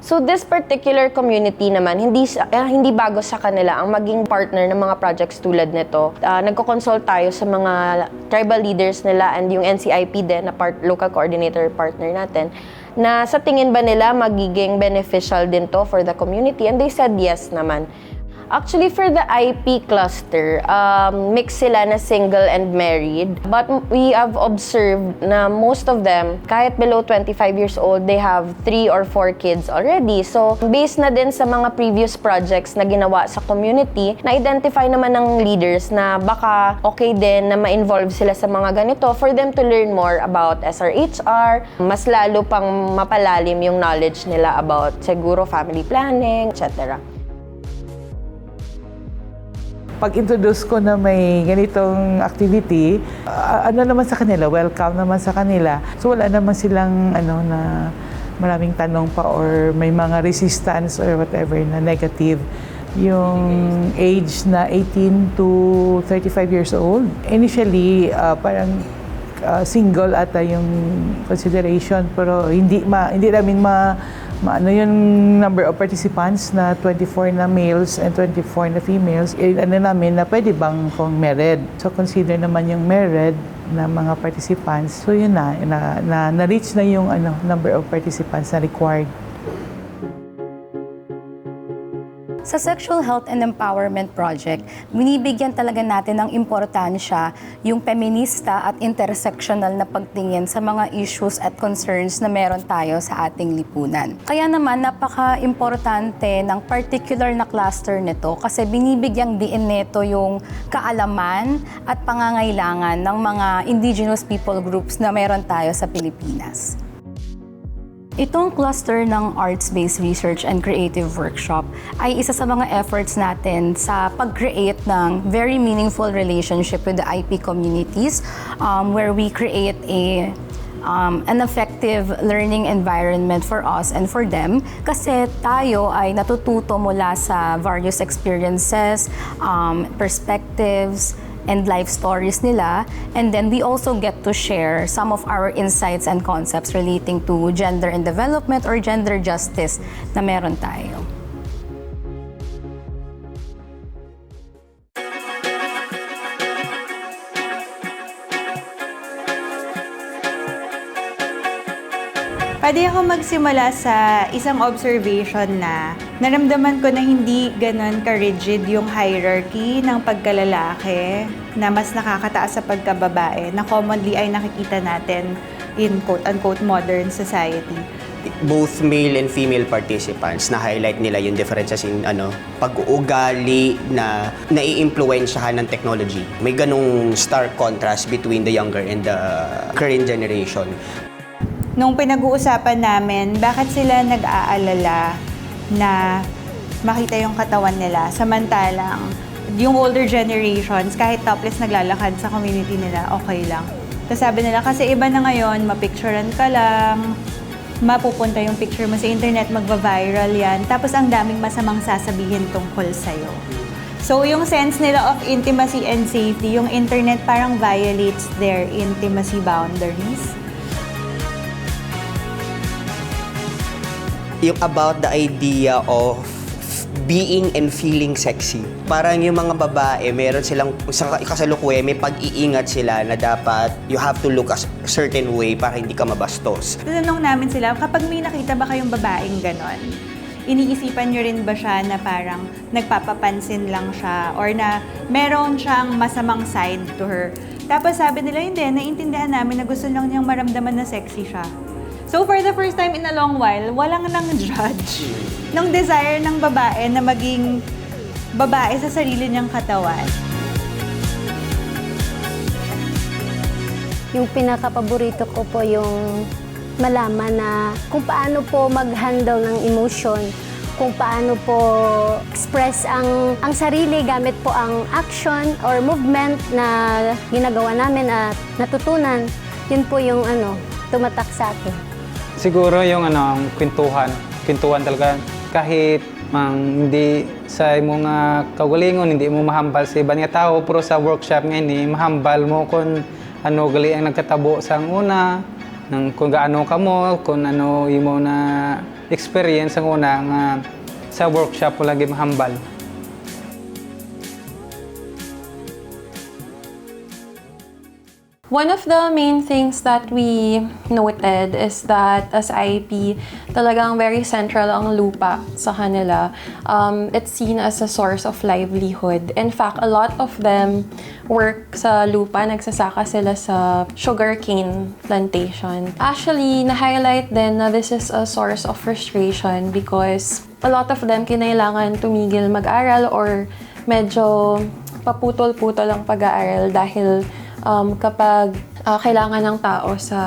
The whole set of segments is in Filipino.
So this particular community naman, hindi bago sa kanila ang maging partner ng mga projects tulad nito. Nagko-consult tayo sa mga tribal leaders nila and yung NCIP din na local coordinator partner natin, na sa tingin ba nila magiging beneficial din to for the community, and they said yes naman. Actually, for the IP cluster, mix sila na single and married. But we have observed na most of them, kahit below 25 years old, they have 3 or 4 kids already. So, based na din sa mga previous projects na ginawa sa community, na-identify naman ng leaders na baka okay din na ma-involve sila sa mga ganito for them to learn more about SRHR, mas lalo pang mapalalim yung knowledge nila about siguro family planning, etc. Pag-introduce ko na may ganitong activity, ano naman sa kanila, welcome naman sa kanila. So wala naman silang na maraming tanong pa or may mga resistance or whatever na negative. Yung age na 18 to 35 years old, initially parang single ata yung consideration, pero hindi namin yung number of participants na 24 na males and 24 na females, namin na pwede bang kung married. So consider naman yung married na mga participants. So yun na-reach na yung number of participants na required. Sa Sexual Health and Empowerment Project, binibigyan talaga natin ng importansya yung feminista at intersectional na pagtingin sa mga issues at concerns na meron tayo sa ating lipunan. Kaya naman, napaka-importante ng particular na cluster nito kasi binibigyang diin nito yung kaalaman at pangangailangan ng mga indigenous people groups na meron tayo sa Pilipinas. Itong cluster ng Arts-Based Research and Creative Workshop ay isa sa mga efforts natin sa pag-create ng very meaningful relationship with the IP communities where we create an effective learning environment for us and for them kasi tayo ay natututo mula sa various experiences, perspectives, and life stories nila, and then we also get to share some of our insights and concepts relating to gender and development or gender justice na meron tayo. Pwede ako magsimula sa isang observation na naramdaman ko na hindi ganon ka-rigid yung hierarchy ng pagkalalaki na mas nakakataas sa pagkababae na commonly ay nakikita natin in quote-unquote modern society. Both male and female participants, na-highlight nila yung differences in pag-uugali na nai-impluwensyahan ng technology. May ganong stark contrast between the younger and the current generation. Nung pinag-uusapan namin, bakit sila nag-aalala na makita yung katawan nila, samantalang yung older generations, kahit topless naglalakad sa community nila, okay lang. Tapos sabi nila, kasi iba na ngayon, mapicturean ka lang, mapupunta yung picture mo sa internet, magva-viral yan, tapos ang daming masamang sasabihin tungkol sa'yo. So yung sense nila of intimacy and safety, yung internet parang violates their intimacy boundaries. Yung about the idea of being and feeling sexy. Parang yung mga babae, meron silang, sa kasalukuyan, may pag-iingat sila na dapat you have to look a certain way para hindi ka mabastos. Tinanong namin sila, kapag may nakita ba kayong babaeng ganon, iniisipan nyo rin ba siya na parang nagpapapansin lang siya or na meron siyang masamang side to her? Tapos sabi nila, hindi, naiintindihan namin na gusto lang niyang maramdaman na sexy siya. So for the first time in a long while, walang nang judge ng desire ng babae na maging babae sa sarili niyang katawan. Yung pinaka-paborito ko po yung malaman na kung paano po mag-handle ng emotion, kung paano po express ang sarili gamit po ang action or movement na ginagawa namin at natutunan. Yun po yung tumatak sa akin. Siguro yung ang kwentuhan talaga. Kahit hindi sa mga kaugalingon, hindi mo mahambal sa ibang tao, pero sa workshop nga hindi, mahambal mo kung gali ang nagkatabo sa una, ng kung gaano ka mo, kung ano yung mo na experience ang una nga sa workshop po lagi mahambal. One of the main things that we noted is that as IEP, talagang very central ang lupa sa kanila. It's seen as a source of livelihood. In fact, a lot of them work sa lupa, nagsasaka sila sa sugarcane plantation. Actually, na-highlight din na this is a source of frustration because a lot of them kinailangan tumigil mag-aral or medyo paputol-putol ang pag-aaral dahil kapag kailangan ng tao sa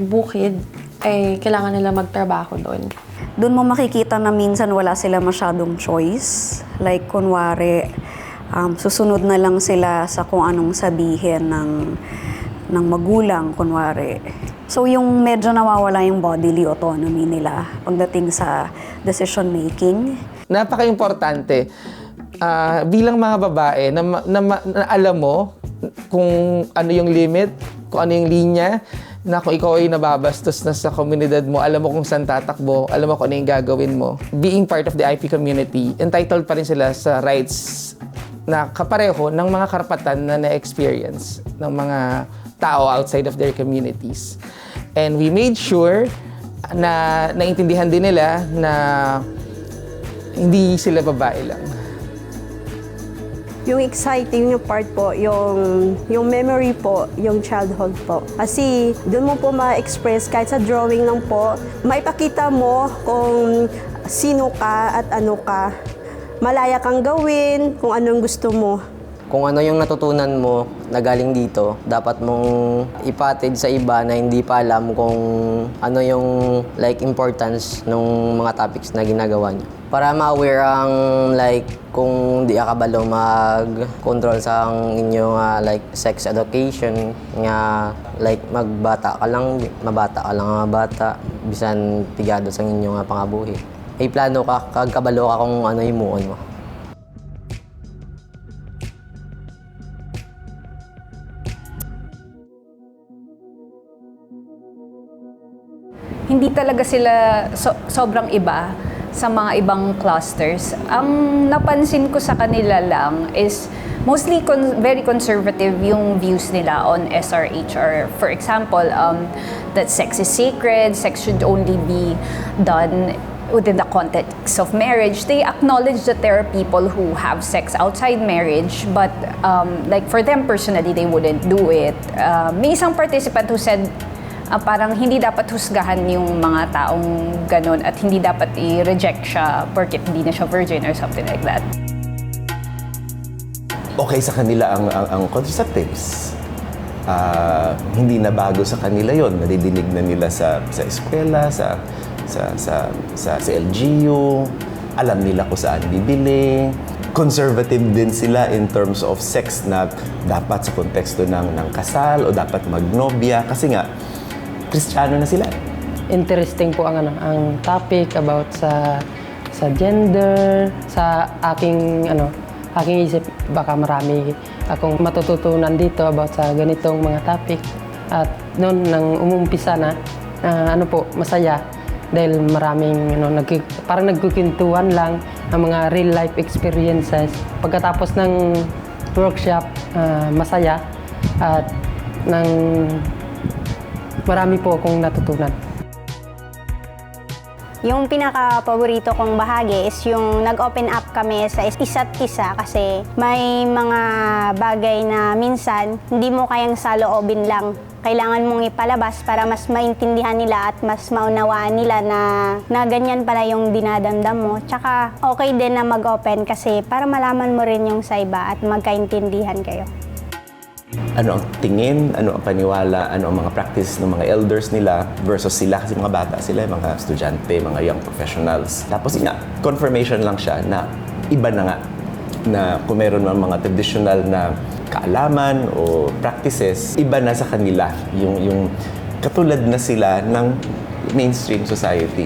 bukid, ay kailangan nila magtrabaho doon. Doon mo makikita na minsan wala sila masyadong choice. Like, kunwari, susunod na lang sila sa kung anong sabihin ng magulang, kunwari. So, yung medyo nawawala yung bodily autonomy nila pagdating sa decision making. Napaka-importante bilang mga babae na alam mo kung ano yung limit, kung ano yung linya, na kung ikaw ay nababastos na sa komunidad mo, alam mo kung saan tatakbo, alam mo kung ano yung gagawin mo. Being part of the IP community, entitled pa rin sila sa rights na kapareho ng mga karapatan na na-experience ng mga tao outside of their communities. And we made sure na naintindihan din nila na hindi sila babae lang. Yung exciting yung part po, yung memory po, yung childhood po. Kasi doon mo po ma-express kahit sa drawing lang po, maipakita mo kung sino ka at ano ka. Malaya kang gawin kung anong gusto mo. Kung ano yung natutunan mo na galing dito, dapat mong ipatid sa iba na hindi pa alam kung ano yung importance ng mga topics na ginagawa niyo. Para ma-aware ang kung di ka kabalo mag-control sa inyong sex education nga mabata ka lang nga bata bisan pigado sa inyong pangabuhi. Ay plano ka kag kabalo ka kung ano himuon mo. Hindi talaga sila sobrang iba sa mga ibang clusters. Ang napansin ko sa kanila lang is mostly very conservative yung views nila on SRH, or for example, that sex is sacred, sex should only be done within the context of marriage. They acknowledge that there are people who have sex outside marriage, but for them personally, they wouldn't do it. May isang participant who said, parang hindi dapat husgahan yung mga taong ganun at hindi dapat i-reject siya porket hindi na siya virgin or something like that. Okay sa kanila ang contraceptives. Hindi na bago sa kanila yon. Nadidinig na nila sa eskwela, sa LGU. Alam nila kung saan bibili. Conservative din sila in terms of sex na dapat sa konteksto ng kasal o dapat magnobya. Kasi nga, Kristiyano na sila. Interesting po ang topic about sa gender, sa aking isip, baka marami akong matututunan dito about sa ganitong mga topic. At noon nang umumpisa na, masaya dahil maraming parang nagkukintuan lang ng mga real life experiences. Pagkatapos ng workshop, masaya at marami po akong natutunan. Yung pinaka-paborito kong bahagi is yung nag-open up kami sa isa't isa kasi may mga bagay na minsan hindi mo kayang saloobin lang. Kailangan mong ipalabas para mas maintindihan nila at mas maunawaan nila na ganyan pala yung dinadamdam mo. Tsaka okay din na mag-open kasi para malaman mo rin yung sa iba at magkaintindihan kayo. Ano ang tingin, ano ang paniwala, ano ang mga practice ng mga elders nila versus sila, kasi mga bata sila, mga estudyante, mga young professionals. Tapos confirmation lang siya na iba na nga, na kung meron mga traditional na kaalaman o practices, iba na sa kanila yung katulad na sila ng mainstream society.